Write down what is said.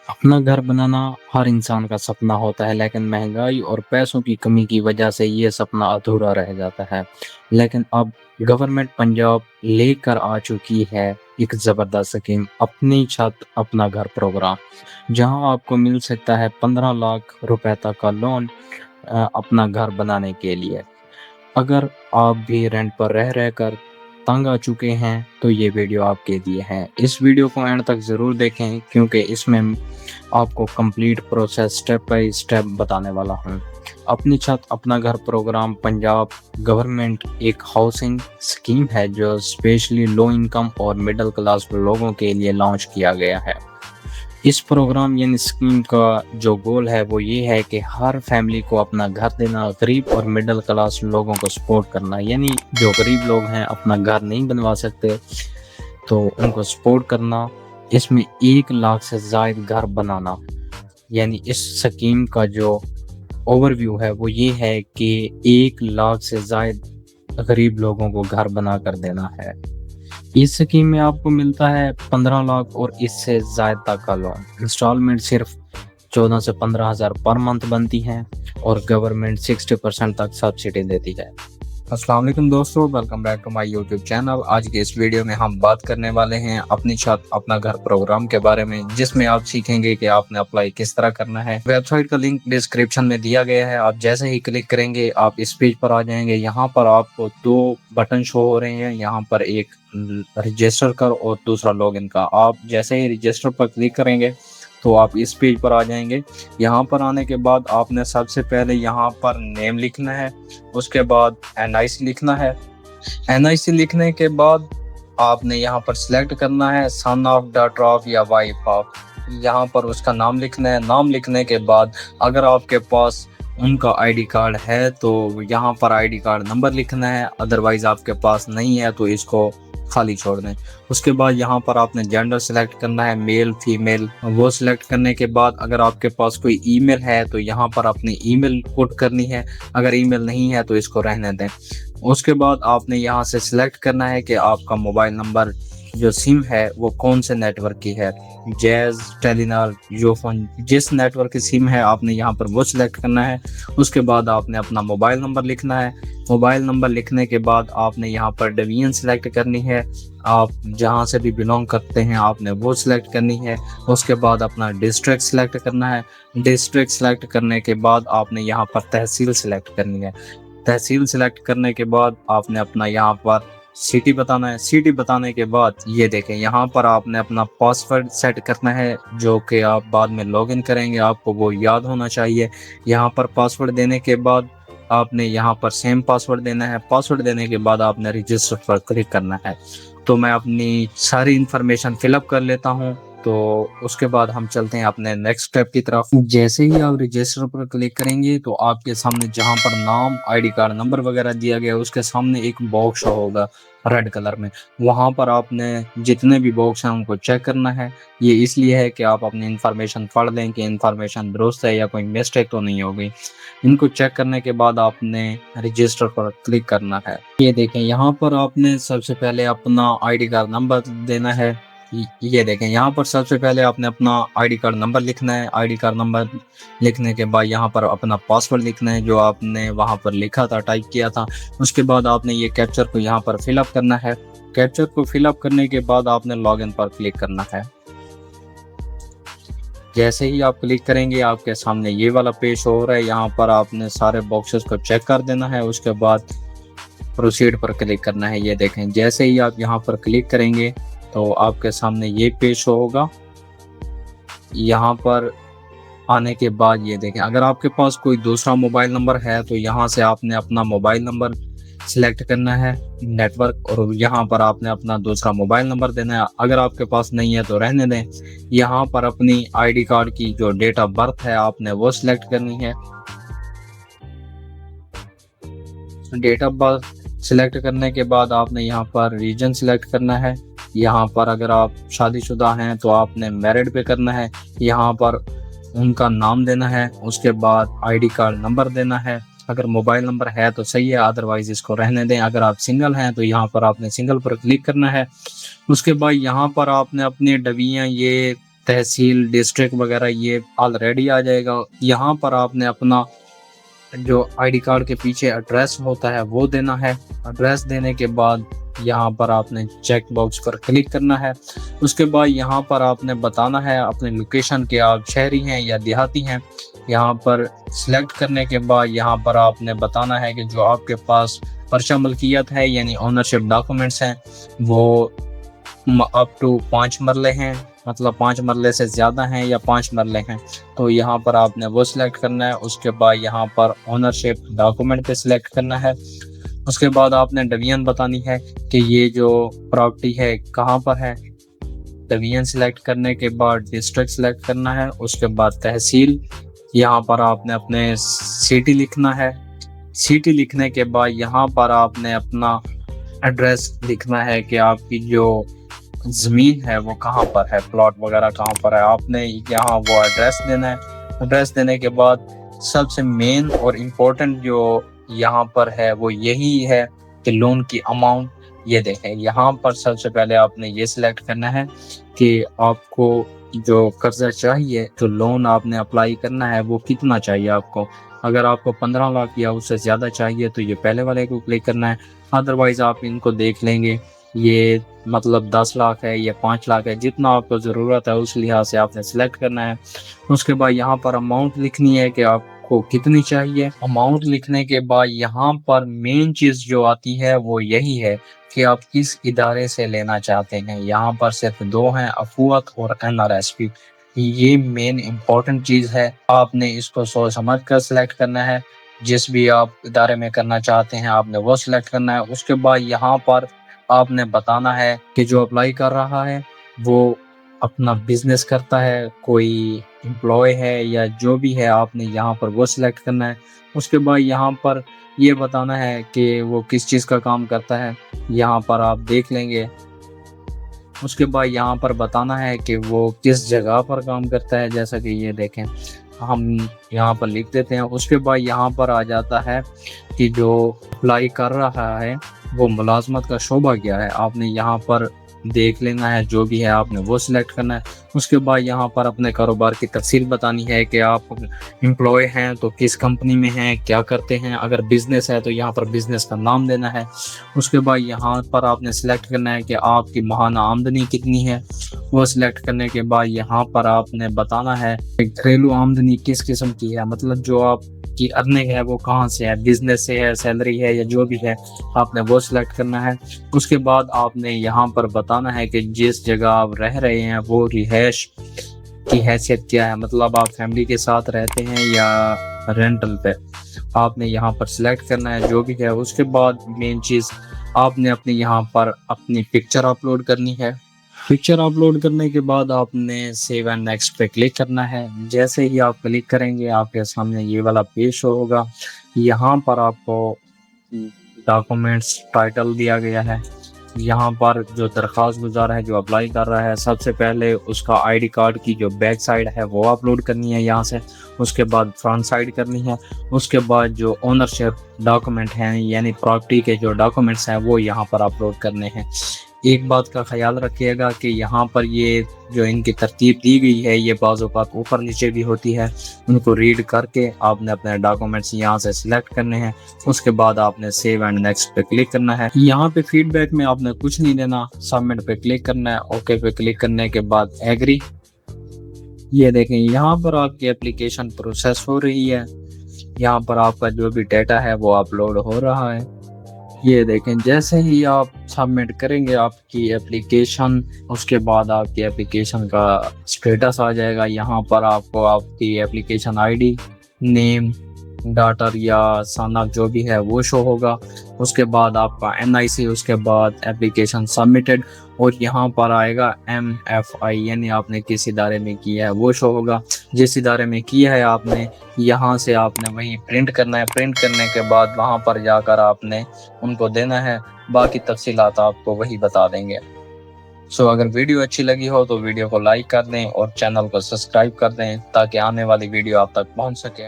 अपना घर बनाना हर इंसान का सपना होता है, लेकिन महंगाई और पैसों की कमी की वजह से ये सपना अधूरा रह जाता है। लेकिन अब गवर्नमेंट पंजाब लेकर आ चुकी है एक ज़बरदस्त स्कीम, अपनी छत अपना घर प्रोग्राम, जहां आपको मिल सकता है 15 लाख रुपए तक का लोन अपना घर बनाने के लिए। अगर आप भी रेंट पर रह रहकर तंग आ चुके हैं तो ये वीडियो आपके लिए है। इस वीडियो को एंड तक ज़रूर देखें, क्योंकि इसमें आपको complete process step by step बताने वाला हूँ। अपनी छत अपना घर प्रोग्राम पंजाब गवर्नमेंट एक हाउसिंग स्कीम है जो स्पेशली लो इनकम और मिडिल क्लास लोगों के लिए लॉन्च किया गया है। इस प्रोग्राम यानी स्कीम का जो गोल है वो ये है कि हर फैमिली को अपना घर देना, गरीब और मिडिल क्लास लोगों को सपोर्ट करना, यानी जो गरीब लोग हैं अपना घर नहीं बनवा सकते तो उनको सपोर्ट करना। इसमें 1 लाख से ज़ायद घर बनाना, यानी इस स्कीम का जो ओवरव्यू है वो ये है कि 1 लाख से ज़ायद गरीब लोगों को घर बना कर देना है। इस स्कीम में आपको मिलता है 15 लाख और इससे ज़ायद तक का लोन। इंस्टॉलमेंट सिर्फ 14 से 15 हज़ार पर मंथ बनती हैं और गवर्नमेंट 60% तक सब्सिडी देती है। अस्सलाम वालेकुम दोस्तों, welcome back to my YouTube channel. आज के इस वीडियो में हम बात करने वाले हैं अपनी छत अपना घर प्रोग्राम के बारे में, जिसमें आप सीखेंगे कि आपने अप्लाई किस तरह करना है। वेबसाइट का लिंक डिस्क्रिप्शन में दिया गया है। आप जैसे ही क्लिक करेंगे आप इस पेज पर आ जाएंगे। यहाँ पर आपको 2 बटन शो हो रहे हैं, यहाँ पर एक रजिस्टर कर और दूसरा लॉगिन का। आप जैसे ही रजिस्टर पर क्लिक करेंगे तो आप इस पेज पर आ जाएंगे। यहाँ पर आने के बाद आपने सबसे पहले यहाँ पर नेम लिखना है, उसके बाद NIC लिखना है। NIC लिखने के बाद आपने यहाँ पर सिलेक्ट करना है सन ऑफ, डॉटर ऑफ या वाइफ ऑफ। यहाँ पर उसका नाम लिखना है। नाम लिखने के बाद अगर आपके पास उनका ID कार्ड है तो यहाँ पर ID कार्ड नंबर लिखना है, अदरवाइज आपके पास नहीं है तो इसको खाली छोड़ दें। उसके बाद यहाँ पर आपने जेंडर सेलेक्ट करना है, मेल फीमेल। वो सिलेक्ट करने के बाद अगर आपके पास कोई ईमेल है तो यहाँ पर अपनी ईमेल पुट करनी है, अगर ईमेल नहीं है तो इसको रहने दें। उसके बाद आपने यहाँ से सिलेक्ट करना है कि आपका मोबाइल नंबर जो सिम है वो कौन से नेटवर्क की है, जैज़, टेलीनॉर, जियोफोन, जिस नेटवर्क की सिम है आपने यहाँ पर वो सिलेक्ट करना है। उसके बाद आपने अपना मोबाइल नंबर लिखना है। मोबाइल नंबर लिखने के बाद आपने यहाँ पर डिवीजन सिलेक्ट करनी है, आप जहाँ से भी बिलोंग करते हैं आपने वो सिलेक्ट करनी है। उसके बाद अपना डिस्ट्रिक्ट सिलेक्ट करना है। डिस्ट्रिक्ट सिलेक्ट करने के बाद आपने यहाँ पर तहसील सिलेक्ट करनी है। तहसील सिलेक्ट करने के बाद आपने अपना यहाँ पर सिटी बताना है। सिटी बताने के बाद ये देखें यहाँ पर आपने अपना पासवर्ड सेट करना है, जो कि आप बाद में लॉगिन करेंगे आपको वो याद होना चाहिए। यहाँ पर पासवर्ड देने के बाद आपने यहाँ पर सेम पासवर्ड देना है। पासवर्ड देने के बाद आपने रजिस्टर पर क्लिक करना है। तो मैं अपनी सारी इन्फॉर्मेशन फिलअप कर लेता हूँ, तो उसके बाद हम चलते हैं अपने नेक्स्ट स्टेप की तरफ। जैसे ही आप रजिस्टर पर क्लिक करेंगे तो आपके सामने जहां पर नाम, ID कार्ड नंबर वगैरह दिया गया है उसके सामने एक बॉक्स होगा रेड कलर में। वहां पर आपने जितने भी बॉक्स हैं उनको चेक करना है। ये इसलिए है कि आप अपनी इन्फॉर्मेशन पढ़ लें कि इन्फॉर्मेशन दुरुस्त है या कोई मिस्टेक तो नहीं होगी। इनको चेक करने के बाद आपने रजिस्टर पर क्लिक करना है। ये देखें यहाँ पर आपने सबसे पहले अपना ID कार्ड नंबर देना है। ये देखें यहाँ पर सबसे पहले आपने अपना ID कार्ड नंबर लिखना है। ID कार्ड नंबर लिखने के बाद यहाँ पर अपना पासवर्ड लिखना है जो आपने वहाँ पर लिखा था, टाइप किया था। उसके बाद आपने ये कैप्चर को यहाँ पर फिलअप करना है। कैप्चर को फिलअप करने के बाद आपने लॉगिन पर क्लिक करना है। जैसे ही आप क्लिक करेंगे आपके सामने ये वाला पेज हो रहा है। यहाँ पर आपने सारे बॉक्सेस को चेक कर देना है। उसके बाद प्रोसीड पर क्लिक करना है। ये देखें जैसे ही आप यहाँ पर क्लिक करेंगे तो आपके सामने ये पेज होगा। यहाँ पर आने के बाद ये देखें अगर आपके पास कोई दूसरा मोबाइल नंबर है तो यहाँ से आपने अपना मोबाइल नंबर सिलेक्ट करना है, नेटवर्क, और यहाँ पर आपने अपना दूसरा मोबाइल नंबर देना है। अगर आपके पास नहीं है तो रहने दें। यहाँ पर अपनी ID कार्ड की जो डेट ऑफ बर्थ है आपने वो सिलेक्ट करनी है। डेट ऑफ बर्थ सिलेक्ट करने के बाद आपने यहाँ पर रीजन सिलेक्ट करना है। यहाँ पर अगर आप शादीशुदा हैं तो आपने मैरिड पे करना है। यहाँ पर उनका नाम देना है। उसके बाद ID कार्ड नंबर देना है। अगर मोबाइल नंबर है तो सही है, अदरवाइज इसको रहने दें। अगर आप सिंगल हैं तो यहाँ पर आपने सिंगल पर क्लिक करना है। उसके बाद यहाँ पर आपने अपनी डबियाँ ये تحصیل ڈسٹرکٹ وغیرہ یہ آلریڈی آ جائے گا۔ یہاں پر آپ نے اپنا جو آئی ڈی کارڈ کے پیچھے ایڈریس ہوتا ہے وہ دینا ہے۔ ایڈریس دینے کے بعد یہاں پر آپ نے چیک باکس پر کلک کرنا ہے۔ اس کے بعد یہاں پر آپ نے بتانا ہے اپنی لوکیشن کہ آپ شہری ہیں یا دیہاتی ہیں۔ یہاں پر سلیکٹ کرنے کے بعد یہاں پر آپ نے بتانا ہے کہ جو آپ کے پاس پرچہ ملکیت ہے یعنی اونرشپ ڈاکومنٹس ہیں وہ اپ ٹو 5 مرلے ہیں، مطلب 5 مرلے سے زیادہ ہیں یا 5 مرلے ہیں، تو یہاں پر آپ نے وہ سلیکٹ کرنا ہے۔ اس کے بعد یہاں پر اونرشپ ڈاکومنٹ پہ سلیکٹ کرنا ہے۔ اس کے بعد آپ نے ڈویژن بتانی ہے کہ یہ جو پراپرٹی ہے کہاں پر ہے۔ ڈویژن سلیکٹ کرنے کے بعد ڈسٹرکٹ سلیکٹ کرنا ہے۔ اس کے بعد تحصیل، یہاں پر آپ نے اپنے سٹی لکھنا ہے۔ سٹی لکھنے کے بعد یہاں پر آپ نے اپنا ایڈریس لکھنا ہے کہ آپ کی جو زمین ہے وہ کہاں پر ہے، پلاٹ وغیرہ کہاں پر ہے، آپ نے یہاں وہ ایڈریس دینا ہے۔ ایڈریس دینے کے بعد سب سے مین اور امپورٹنٹ جو یہاں پر ہے وہ یہی ہے کہ لون کی اماؤنٹ۔ یہ دیکھیں یہاں پر سب سے پہلے آپ نے یہ سلیکٹ کرنا ہے کہ آپ کو جو قرضہ چاہیے، جو لون آپ نے اپلائی کرنا ہے وہ کتنا چاہیے آپ کو۔ اگر آپ کو 15 لاکھ یا اس سے زیادہ چاہیے تو یہ پہلے والے کو کلک کرنا ہے، ادروائز آپ ان کو دیکھ لیں گے۔ یہ مطلب 10 لاکھ ہے یا 5 لاکھ ہے، جتنا آپ کو ضرورت ہے اس لحاظ سے آپ نے سلیکٹ کرنا ہے۔ اس کے بعد یہاں پر اماؤنٹ لکھنی ہے کہ آپ کو کتنی چاہیے۔ اماؤنٹ لکھنے کے بعد یہاں پر مین چیز جو آتی ہے وہ یہی ہے کہ آپ کس ادارے سے لینا چاہتے ہیں۔ یہاں پر صرف 2 ہیں، افوت اور NRSP۔ یہ مین امپورٹنٹ چیز ہے، آپ نے اس کو سوچ سمجھ کر سلیکٹ کرنا ہے۔ جس بھی آپ ادارے میں کرنا چاہتے ہیں آپ نے وہ سلیکٹ کرنا ہے۔ اس کے بعد یہاں پر آپ نے بتانا ہے کہ جو اپلائی کر رہا ہے وہ اپنا بزنس کرتا ہے، کوئی امپلائی ہے یا جو بھی ہے، آپ نے یہاں پر وہ سلیکٹ کرنا ہے۔ اس کے بعد یہاں پر یہ بتانا ہے کہ وہ کس چیز کا کام کرتا ہے، یہاں پر آپ دیکھ لیں گے۔ اس کے بعد یہاں پر بتانا ہے کہ وہ کس جگہ پر کام کرتا ہے، جیسا کہ یہ دیکھیں ہم یہاں پر لکھ دیتے ہیں۔ اس کے بعد یہاں پر آ جاتا ہے کہ جو اپلائی کر رہا ہے وہ ملازمت کا شعبہ کیا ہے، آپ نے یہاں پر دیکھ لینا ہے، جو بھی ہے آپ نے وہ سلیکٹ کرنا ہے۔ اس کے بعد یہاں پر اپنے کاروبار کی تفصیل بتانی ہے کہ آپ امپلائی ہیں تو کس کمپنی میں ہیں، کیا کرتے ہیں، اگر بزنس ہے تو یہاں پر بزنس کا نام دینا ہے۔ اس کے بعد یہاں پر آپ نے سلیکٹ کرنا ہے کہ آپ کی ماہانہ آمدنی کتنی ہے۔ وہ سلیکٹ کرنے کے بعد یہاں پر آپ نے بتانا ہے کہ گھریلو آمدنی کس قسم کی ہے، مطلب جو آپ کی ارننگ ہے وہ کہاں سے ہے، بزنس سے ہے، سیلری ہے یا جو بھی ہے، آپ نے وہ سلیکٹ کرنا ہے۔ اس کے بعد آپ نے یہاں پر بتانا ہے کہ جس جگہ آپ رہ رہے ہیں وہ رہائش کی حیثیت کیا ہے، مطلب آپ فیملی کے ساتھ رہتے ہیں یا رینٹل پہ، آپ نے یہاں پر سلیکٹ کرنا ہے جو بھی ہے۔ اس کے بعد مین چیز آپ نے اپنی یہاں پر اپنی پکچر اپلوڈ کرنی ہے۔ پکچر اپلوڈ کرنے کے بعد آپ نے سیو اینڈ نیکسٹ پہ کلک کرنا ہے۔ جیسے ہی آپ کلک کریں گے آپ کے سامنے یہ والا پیج شو ہوگا۔ یہاں پر آپ کو ڈاکومنٹس ٹائٹل دیا گیا ہے۔ یہاں پر جو درخواست گزار ہے، جو اپلائی کر رہا ہے، سب سے پہلے اس کا آئی ڈی کارڈ کی جو بیک سائڈ ہے وہ اپلوڈ کرنی ہے یہاں سے۔ اس کے بعد فرنٹ سائڈ کرنی ہے۔ اس کے بعد جو اونرشپ ڈاکومنٹ ہیں یعنی پراپرٹی کے جو ڈاکومنٹس ہیں وہ یہاں پر اپلوڈ کرنے ہیں۔ ایک بات کا خیال رکھیے گا کہ یہاں پر یہ جو ان کی ترتیب دی گئی ہے یہ بعض اوقات اوپر نیچے بھی ہوتی ہے، ان کو ریڈ کر کے آپ نے اپنے ڈاکومنٹس یہاں سے سلیکٹ کرنے ہیں۔ اس کے بعد آپ نے سیو اینڈ نیکسٹ پہ کلک کرنا ہے۔ یہاں پہ فیڈ بیک میں آپ نے کچھ نہیں دینا، سبمٹ پہ کلک کرنا ہے۔ اوکے پہ کلک کرنے کے بعد ایگری۔ یہ دیکھیں یہاں پر آپ کی اپلیکیشن پروسیس ہو رہی ہے، یہاں پر آپ کا جو بھی ڈیٹا ہے وہ اپلوڈ ہو رہا ہے۔ یہ دیکھیں جیسے ہی آپ سبمٹ کریں گے آپ کی اپلیکیشن، اس کے بعد آپ کی اپلیکیشن کا سٹیٹس آ جائے گا۔ یہاں پر آپ کو آپ کی application I D, name, daughter یا سند جو بھی ہے وہ شو ہوگا۔ اس کے بعد آپ کا NIC، اس کے بعد اپلیکیشن سبمٹڈ، اور یہاں پر آئے گا MFI یعنی آپ نے کس ادارے میں کیا ہے وہ شو ہوگا۔ جس ادارے میں کیا ہے آپ نے یہاں سے آپ نے وہیں پرنٹ کرنا ہے۔ پرنٹ کرنے کے بعد وہاں پر جا کر آپ نے ان کو دینا ہے، باقی تفصیلات آپ کو وہی بتا دیں گے۔ اگر ویڈیو اچھی لگی ہو تو ویڈیو کو لائک کر دیں اور چینل کو سبسکرائب کر دیں تاکہ آنے والی ویڈیو آپ تک پہنچ سکے۔